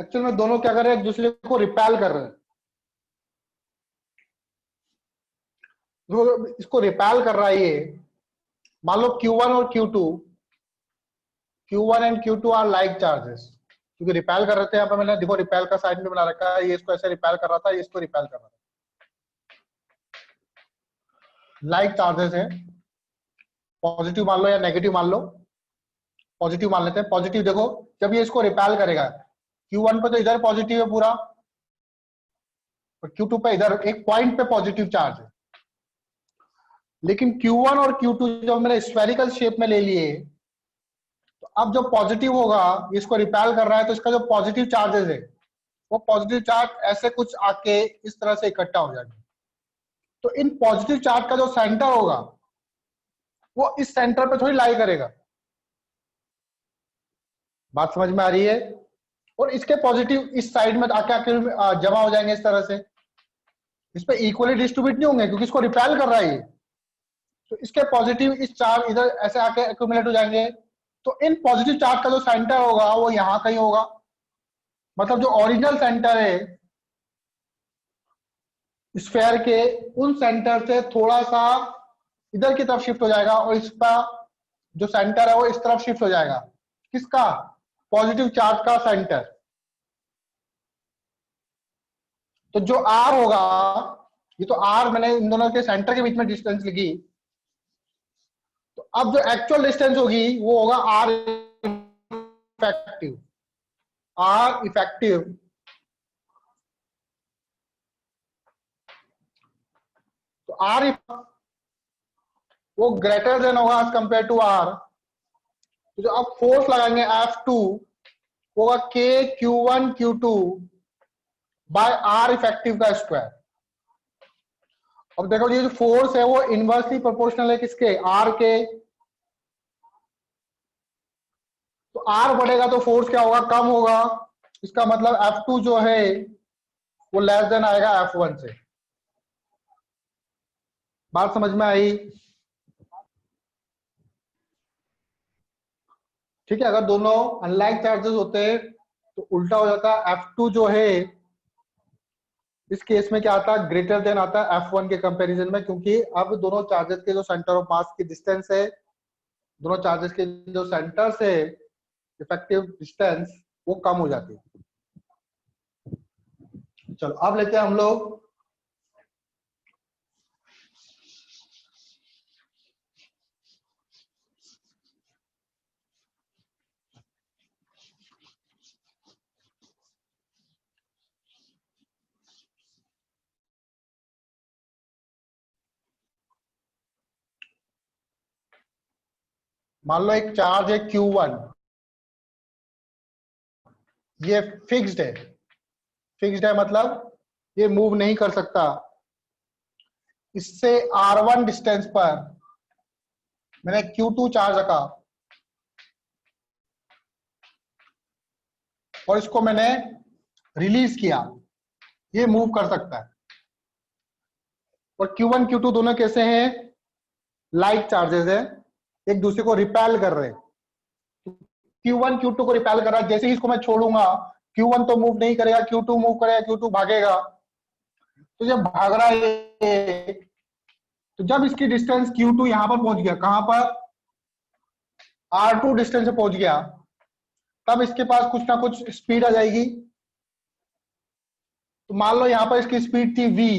Actual में दोनों क्या कर रहे हैं, एक दूसरे को रिपेल कर रहे हैं। जो इसको रिपेल कर रहा है ये, मान लो Q1 और Q2, Q1 and Q2 are like charges, क्योंकि रिपेल कर रहे थे। यहाँ पे मैंने देखो रिपेल का साइन भी बना रखा है, ये इसको ऐसे रिपेल कर रहा था, ये इसको रिपेल कर रहा था। लाइक चार्जेस है, पॉजिटिव मान लो या नेगेटिव मान लो। पॉजिटिव मान लेते हैं। पॉजिटिव देखो, जब ये इसको रिपेल करेगा, Q1 पे तो इधर पॉजिटिव है पूरा, और Q2 पे इधर एक पॉइंट पे पॉजिटिव चार्ज है। लेकिन Q1 और Q2 जब मैंने स्फेरिकल शेप में ले लिए, तो अब जो पॉजिटिव होगा, इसको रिपेल कर रहा है, तो इसका जो पॉजिटिव चार्जेस है, वो पॉजिटिव चार्ज ऐसे कुछ आके इस तरह से इकट्ठा हो जाएगा। तो इन पॉजिटिव चार्ज का जो सेंटर होगा, वो इस सेंटर पे थोड़ी लाई करेगा। बात समझ में आ रही है? और इसके पॉजिटिव इस साइड में आके आके जमा हो जाएंगे इस तरह से। इस पे इक्वली डिस्ट्रीब्यूट नहीं होंगे, क्योंकि इसको रिपेल कर रहा है ये। तो इसके पॉजिटिव इस चार्ज इधर ऐसे आके एक्यूमुलेट हो जाएंगे। तो इन पॉजिटिव चार्ज का जो सेंटर होगा, वो यहां कहीं होगा। मतलब जो ओरिजिनल सेंटर है स्फेयर के, उन सेंटर से थोड़ा सा इधर की तरफ शिफ्ट हो जाएगा, और इसका जो सेंटर है वो इस तरफ शिफ्ट हो जाएगा। किसका? पॉजिटिव चार्ज का सेंटर। तो जो आर होगा, ये तो आर मैंने इन दोनों के सेंटर के बीच में डिस्टेंस लिखी, तो अब जो एक्चुअल डिस्टेंस होगी वो होगा आर इफेक्टिव। आर इफेक्टिव तो आर वो ग्रेटर देन होगा एज कंपेयर टू आर। तो जो अब फोर्स लगाएंगे F2 होगा K Q1 Q2 by R effective का स्क्वायर। अब देखो ये जो फोर्स है वो इनवर्सली प्रोपोर्शनल है किसके? आर के। तो आर बढ़ेगा तो फोर्स क्या होगा? कम होगा। इसका मतलब F2 जो है वो लेस देन आएगा F1 से। बात समझ में आई? ठीक है। अगर दोनों अनलाइक चार्जेस होते तो उल्टा हो जाता। F2 जो है इस केस में क्या आता है? ग्रेटर देन आता है F1 के कंपैरिजन में, क्योंकि अब दोनों चार्जेस के जो सेंटर ऑफ मास की डिस्टेंस है, दोनों चार्जेस के जो सेंटर से इफेक्टिव डिस्टेंस, वो कम हो जाती है। चलो अब लेते हैं हम लोग मान लो एक चार्ज है Q1, ये फिक्स्ड है। फिक्स्ड है मतलब ये मूव नहीं कर सकता। इससे R1 डिस्टेंस पर मैंने Q2 चार्ज रखा, और इसको मैंने रिलीज किया, ये मूव कर सकता है। और Q1 Q2 दोनों कैसे हैं? लाइक चार्जेस है, एक दूसरे को रिपेल कर रहे हैं। Q1 Q2 को रिपेल कर रहा है। जैसे ही इसको मैं छोड़ूंगा, Q1 तो मूव नहीं करेगा, Q2 मूव करेगा, Q2 भागेगा। तो जब भाग रहा है, तो जब इसकी डिस्टेंस Q2 यहां पर पहुंच गया, कहां पर? R2 डिस्टेंस पे पहुंच गया, तब इसके पास कुछ ना कुछ स्पीड आ जाएगी। तो मान लो यहां पर इसकी स्पीड थी v,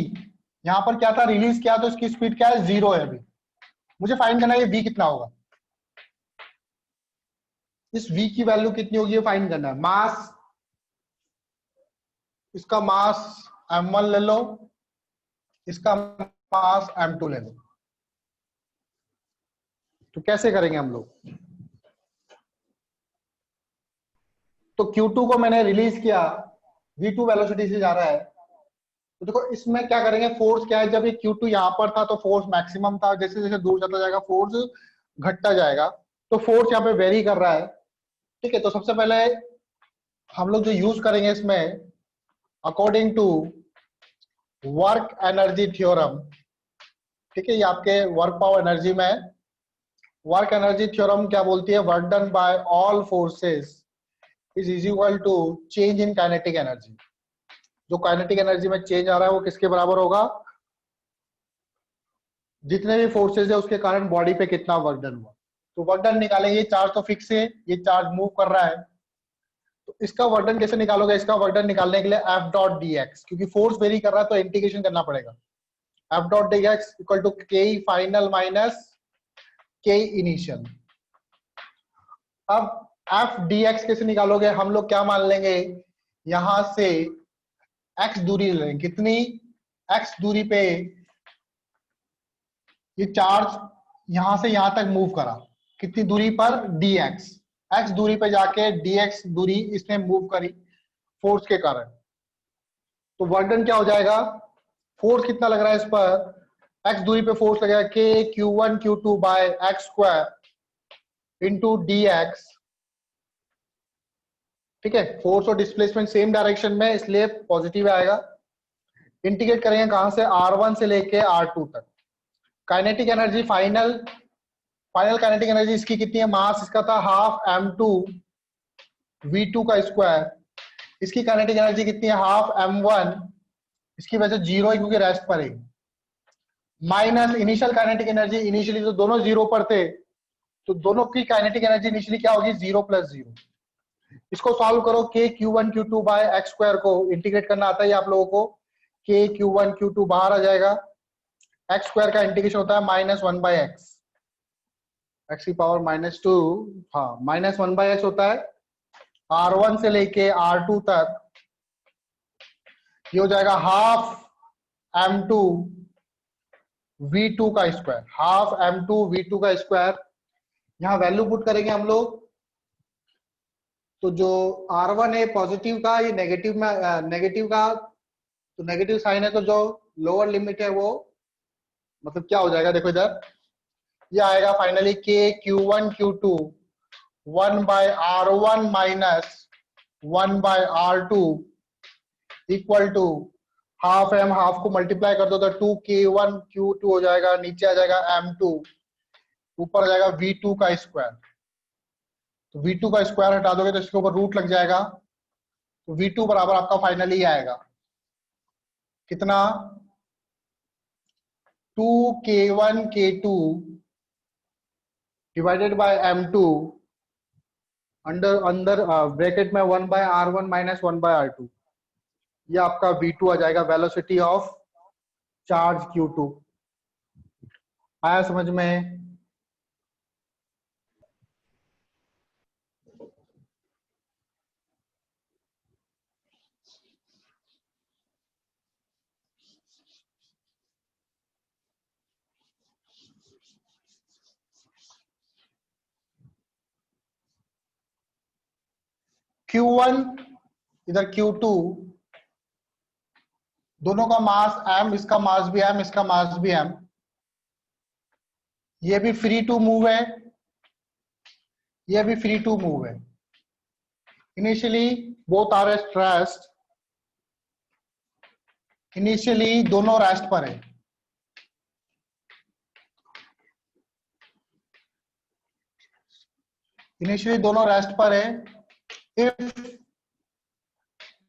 यहां पर क्या था? रिलीज किया, तो इसकी स्पीड क्या है? 0 है अभी। मुझे फाइंड करना है ये v कितना होगा। इस v की वैल्यू कितनी होगी ये फाइंड करना है। मास, इसका मास m1 ले लो, इसका मास m2 ले लो। तो कैसे करेंगे हम लोग? तो Q2 को मैंने रिलीज किया, v2 वेलोसिटी से जा रहा है। तो देखो इसमें क्या करेंगे, फोर्स क्या है? जब ये Q2 यहां पर था तो फोर्स मैक्सिमम था, जैसे जैसे दूर चलता जाएगा फोर्स घटता जाएगा। तो फोर्स यहाँ पे वेरी कर रहा है। ठीक है। तो सबसे पहले हम लोग जो यूज करेंगे इसमें, according to work energy theorem, ठीक है, ये आपके वर्क पावर एनर्जी में, वर्क एनर्जी थ्योरम क्या बोलती है? Work done by all forces is equal to change in kinetic energy. जो काइनेटिक एनर्जी में चेंज आ रहा है वो किसके बराबर होगा, जितने भी फोर्सेज है उसके कारण बॉडी पे कितना वर्क डन हुआ। तो वर्क डन निकालेंगे, ये चार्ज तो फिक्स है, ये चार्ज मूव कर रहा है, तो इसका वर्क डन कैसे निकालोगे, इसका वर्क डन निकालने के लिए एफ डॉट डी एक्स, क्योंकि फोर्स वेरी कर रहा है तो इंटीग्रेशन करना पड़ेगा। F dot d x equal to K final minus K initial. अब एफ डी एक्स कैसे निकालोगे, हम लोग क्या मान लेंगे, यहां से एक्स दूरी ले लेंगे, कितनी, एक्स दूरी पे ये चार्ज यहां से यहां तक मूव करा, कितनी दूरी पर, dx, एक्स दूरी पे जाके dx दूरी इसने मूव करी फोर्स के कारण। तो वर्क डन क्या हो जाएगा, फोर्स कितना लग रहा है इस पर, एक्स दूरी पे फोर्स लगेगा k q1 q2 by x square into dx। ठीक है, फोर्स और डिस्प्लेसमेंट सेम डायरेक्शन में, इसलिए पॉजिटिव आएगा। इंटीग्रेट करेंगे कहां से, r1 से लेके r2 तक। Kinetic energy final kinetic energy इसकी कितनी है, मास इसका था हाफ m2 v2 का स्क्वायर, इसकी काइनेटिक एनर्जी कितनी है, हाफ m1, इसकी वजह से जीरो है क्योंकि रेस्ट पर है, minus initial kinetic energy, initially तो दोनों जीरो पर थे, तो दोनों की काइनेटिक एनर्जी इनिशियली क्या होगी, जीरो प्लस जीरो। इसको सॉल्व करो, k q1 q2 by x square को इंटीग्रेट करना आता है आप लोगों को, k q1 q2 बाहर आ जाएगा, एक्स स्क्वायर का इंटीग्रेशन होता है minus one by x, x की पावर -2, हाँ माइनस वन बाय एक्स होता है, r1 से लेके r2 तक, ये हो जाएगा हाफ m2 v2 का स्क्वायर, हाफ m2 v2 का स्क्वायर। यहां वैल्यू पुट करेंगे हम लोग, तो जो r1 है पॉजिटिव का, ये नेगेटिव में नेगेटिव का, तो नेगेटिव साइन है, तो जो लोअर लिमिट है वो मतलब क्या हो जाएगा, देखो इधर ये आएगा finally k q1 q2 1 by r1 minus 1 by r2 equal to half m, half को मल्टीप्लाई कर दो तो 2k1 q2 हो जाएगा, नीचे आ जाएगा m2, ऊपर आ जाएगा v2 का स्क्वायर। तो v2 का स्क्वायर हटा दोगे तो इसके ऊपर रूट लग जाएगा, तो v2 बराबर आपका फाइनली आएगा कितना, 2k1 k2 divided by m2 under अंदर ब्रैकेट में 1 by r1 minus 1 by r2, ये आपका v2 आ जाएगा, वेलोसिटी ऑफ चार्ज q2। आया समझ में, q1 इधर q2, दोनों का मास m, इसका मास भी m, इसका मास भी m, ये भी फ्री टू मूव है, ये भी फ्री टू मूव है। Initially both are at rest, initially दोनों रेस्ट पर है, इनिशियली दोनों रेस्ट पर है, इफ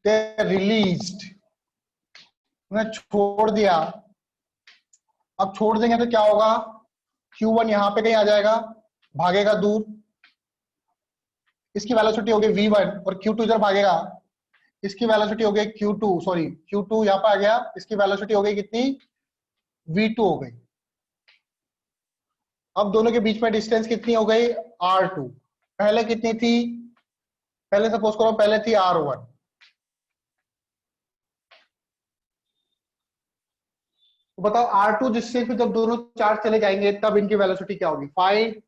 दे रिलीज्ड, उन्हें छोड़ दिया, अब छोड़ देंगे तो क्या होगा, Q1 यहां पे कहीं आ जाएगा, भागेगा दूर, इसकी वेलोसिटी होगी v1, और Q2 इधर भागेगा, इसकी वेलोसिटी हो गई Q2, सॉरी Q2 यहां पर आ गया, इसकी वेलोसिटी हो गई कितनी, v2 हो गई। अब दोनों के बीच में डिस्टेंस कितनी हो गई, r2, पहले कितनी थी, पहले सपोज करो पहले थी r1, तो बताओ r2 डिस्टेंस पे जब दोनों चार्ज चले जाएंगे तब इनकी वेलोसिटी क्या होगी, find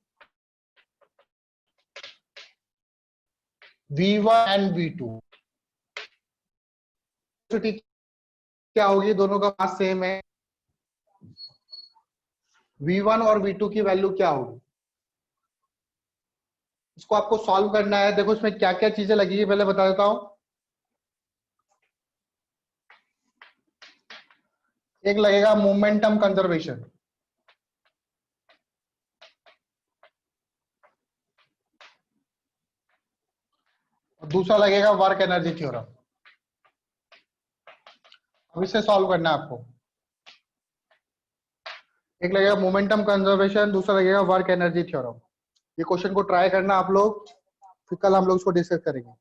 v1 and v2, velocity क्या होगी, दोनों का मास सेम है, v1 और v2 की वैल्यू क्या होगी, इसको आपको सॉल्व करना है। देखो इसमें क्या क्या चीजें लगेगी पहले बता देता हूं, एक लगेगा मोमेंटम कंजर्वेशन, दूसरा लगेगा वर्क एनर्जी थ्योरम। अब इसे सॉल्व करना है आपको। एक लगेगा मोमेंटम कंजर्वेशन, दूसरा लगेगा वर्क एनर्जी थ्योरम। ये क्वेश्चन को ट्राई करना आप लोग, फिर कल हम लोग इसको डिस्कस करेंगे।